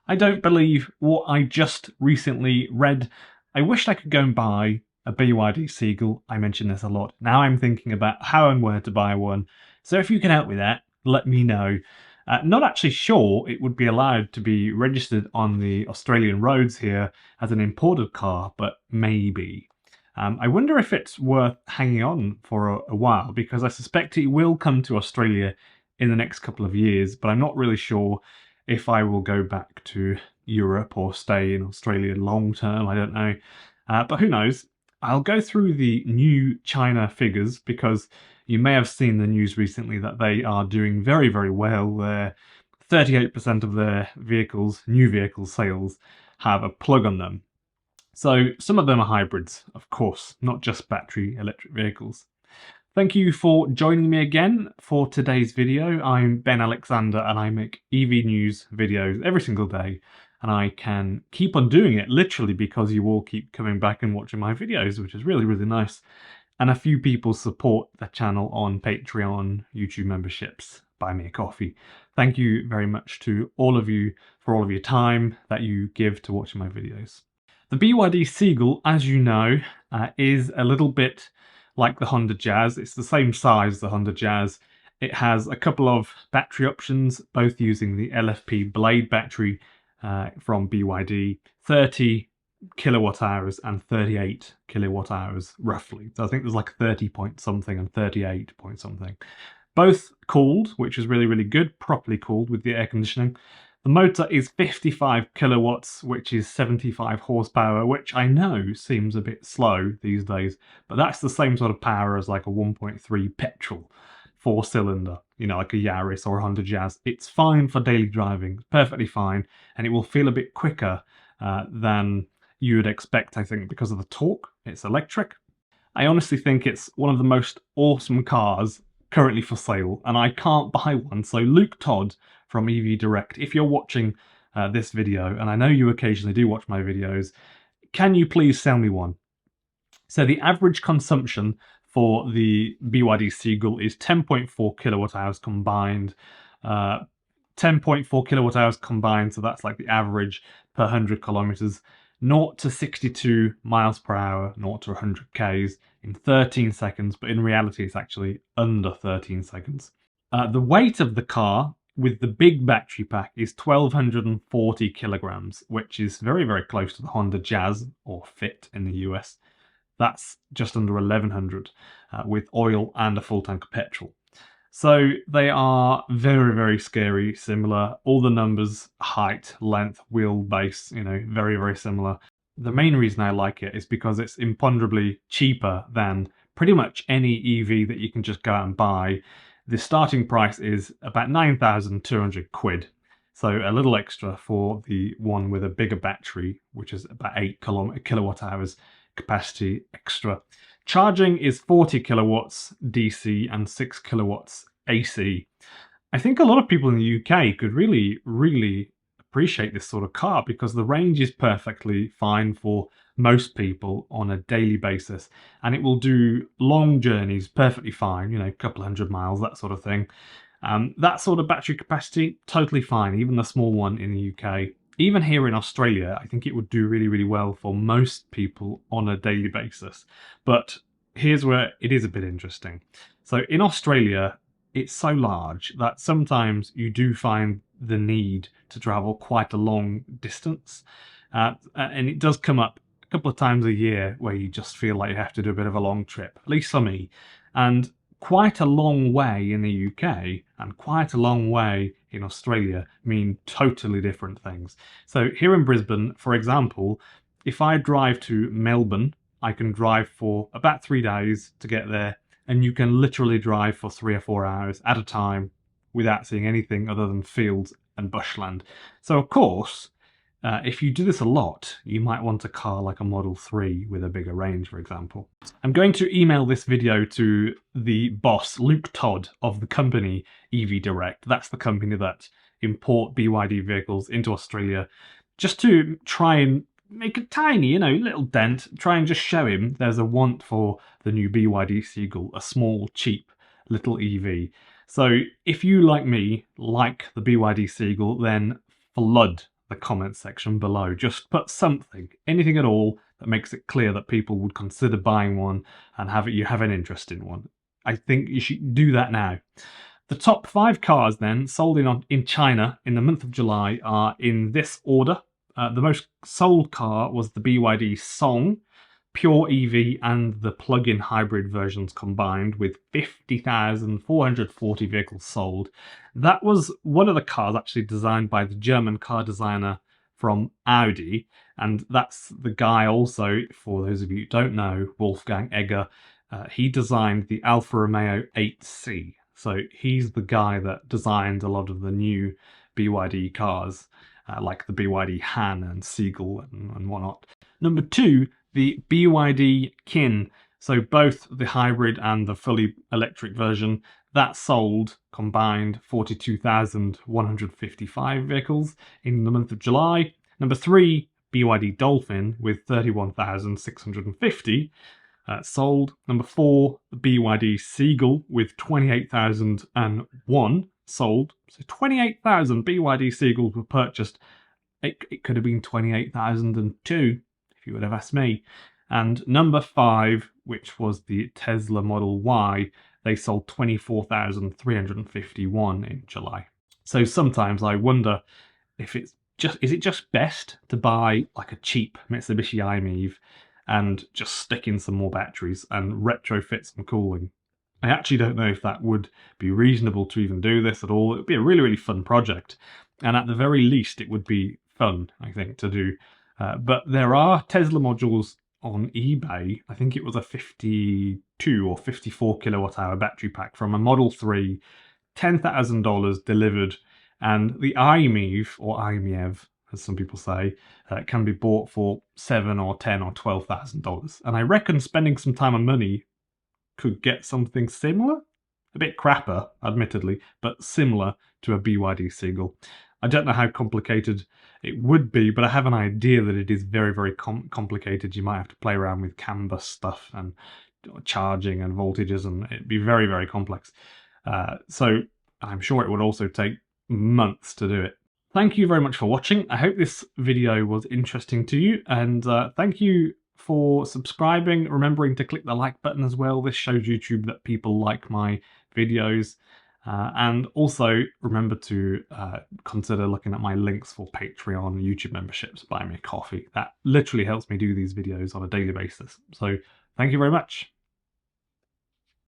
I don't believe what I just recently read. I wished I could go and buy a BYD Seagull. I mention this a lot. Now I'm thinking about how and where to buy one. So if you can help with that, let me know. Not actually sure it would be allowed to be registered on the Australian roads here as an imported car, but maybe. I wonder if it's worth hanging on for a while, because I suspect it will come to Australia in the next couple of years, but I'm not really sure if I will go back to Europe or stay in Australia long term. I don't know. But who knows? I'll go through the new China figures, because you may have seen the news recently that they are doing very, very well. 38% of their vehicles, new vehicle sales, have a plug on them. So some of them are hybrids, of course, not just battery electric vehicles. Thank you for joining me again for today's video. I'm Ben Alexander and I make EV news videos every single day, and I can keep on doing it literally because you all keep coming back and watching my videos, which is really, really nice. And a few people support the channel on Patreon, YouTube memberships, buy me a coffee. Thank you very much to all of you for all of your time that you give to watching my videos. The BYD Seagull, as you know, is a little bit like the Honda Jazz. It's the same size as the Honda Jazz. It has a couple of battery options, both using the LFP Blade battery from BYD, 30 kilowatt hours and 38 kilowatt hours roughly. So I think there's like 30 point something and 38 point something. Both cooled, which is really, really good, properly cooled with the air conditioning. The motor is 55 kilowatts, which is 75 horsepower, which I know seems a bit slow these days, but that's the same sort of power as like a 1.3 petrol 4-cylinder, you know, like a Yaris or a Honda Jazz. It's fine for daily driving, perfectly fine, and it will feel a bit quicker than you would expect, I think, because of the torque. It's electric. I honestly think it's one of the most awesome cars currently for sale, and I can't buy one. So Luke Todd from EV Direct, if you're watching this video, and I know you occasionally do watch my videos, can you please sell me one? So the average consumption for the BYD Seagull is 10.4 kilowatt hours combined. 10.4 kilowatt hours combined, so that's like the average per 100 kilometers. 0 to 62 miles per hour, 0 to 100 k's in 13 seconds, but in reality it's actually under 13 seconds. The weight of the car with the big battery pack is 1,240 kilograms, which is very, very close to the Honda Jazz, or Fit in the US. That's just under 1,100 with oil and a full tank of petrol. So they are very, very scary, similar. All the numbers, height, length, wheelbase, you know, very, very similar. The main reason I like it is because it's imponderably cheaper than pretty much any EV that you can just go out and buy. The starting price is about 9,200 quid. So a little extra for the one with a bigger battery, which is about 8 kilowatt hours capacity extra. Charging is 40 kilowatts DC and 6 kilowatts AC. I think a lot of people in the UK could really, really appreciate this sort of car, because the range is perfectly fine for most people on a daily basis, and it will do long journeys perfectly fine, you know, a couple hundred miles, that sort of thing. That sort of battery capacity, totally fine, even the small one in the UK. Even here in Australia, I think it would do really, really well for most people on a daily basis. But here's where it is a bit interesting. So in Australia, it's so large that sometimes you do find the need to travel quite a long distance. And it does come up a couple of times a year where you just feel like you have to do a bit of a long trip, at least for me. And quite a long way in the UK and quite a long way in Australia mean totally different things. So here in Brisbane, for example, if I drive to Melbourne, I can drive for about 3 days to get there, and you can literally drive for 3 or 4 hours at a time without seeing anything other than fields and bushland. So of course, if you do this a lot, you might want a car like a Model 3 with a bigger range, for example. I'm going to email this video to the boss, Luke Todd, of the company EV Direct. That's the company that import BYD vehicles into Australia, just to try and make a tiny, you know, little dent, try and just show him there's a want for the new BYD Seagull, a small, cheap little EV. So if you, like me, like the BYD Seagull, then flood the comment section below. Just put something, anything at all, that makes it clear that people would consider buying one and you have an interest in one. I think you should do that now. The top 5 cars then sold in China in the month of July are in this order. The most sold car was the BYD Song, pure EV and the plug-in hybrid versions combined, with 50,440 vehicles sold. That was one of the cars actually designed by the German car designer from Audi, and that's the guy also, for those of you who don't know, Wolfgang Egger. He designed the Alfa Romeo 8C. So he's the guy that designed a lot of the new BYD cars, like the BYD Han and Seagull and whatnot. Number 2, the BYD Kin. So both the hybrid and the fully electric version, that sold combined 42,155 vehicles in the month of July. Number 3, BYD Dolphin with 31,650. Sold. Number 4, the BYD Seagull with 28,001 sold. So 28,000 BYD Seagulls were purchased. It could have been 28,002 if you would have asked me. And number 5, which was the Tesla Model Y, they sold 24,351 in July. So sometimes I wonder if is it just best to buy like a cheap Mitsubishi i-MiEV and just stick in some more batteries and retrofit some cooling? I actually don't know if that would be reasonable to even do this at all. It would be a really, really fun project. And at the very least, it would be fun, I think, to do. But there are Tesla modules on eBay. I think it was a 52 or 54 kilowatt hour battery pack from a Model 3, $10,000 delivered. And the i-MiEV, or i-MiEV, as some people say, can be bought for $7,000 or $10,000 or $12,000. And I reckon spending some time and money could get something similar. A bit crapper, admittedly, but similar to a BYD Seagull. I don't know how complicated it would be, but I have an idea that it is very, very complicated. You might have to play around with CAN bus stuff and charging and voltages, and it'd be very, very complex. So I'm sure it would also take months to do it. Thank you very much for watching. I hope this video was interesting to you, and thank you for subscribing, remembering to click the like button as well. This shows YouTube that people like my videos. And also remember to consider looking at my links for Patreon, YouTube memberships, buy me a coffee. That literally helps me do these videos on a daily basis. So thank you very much.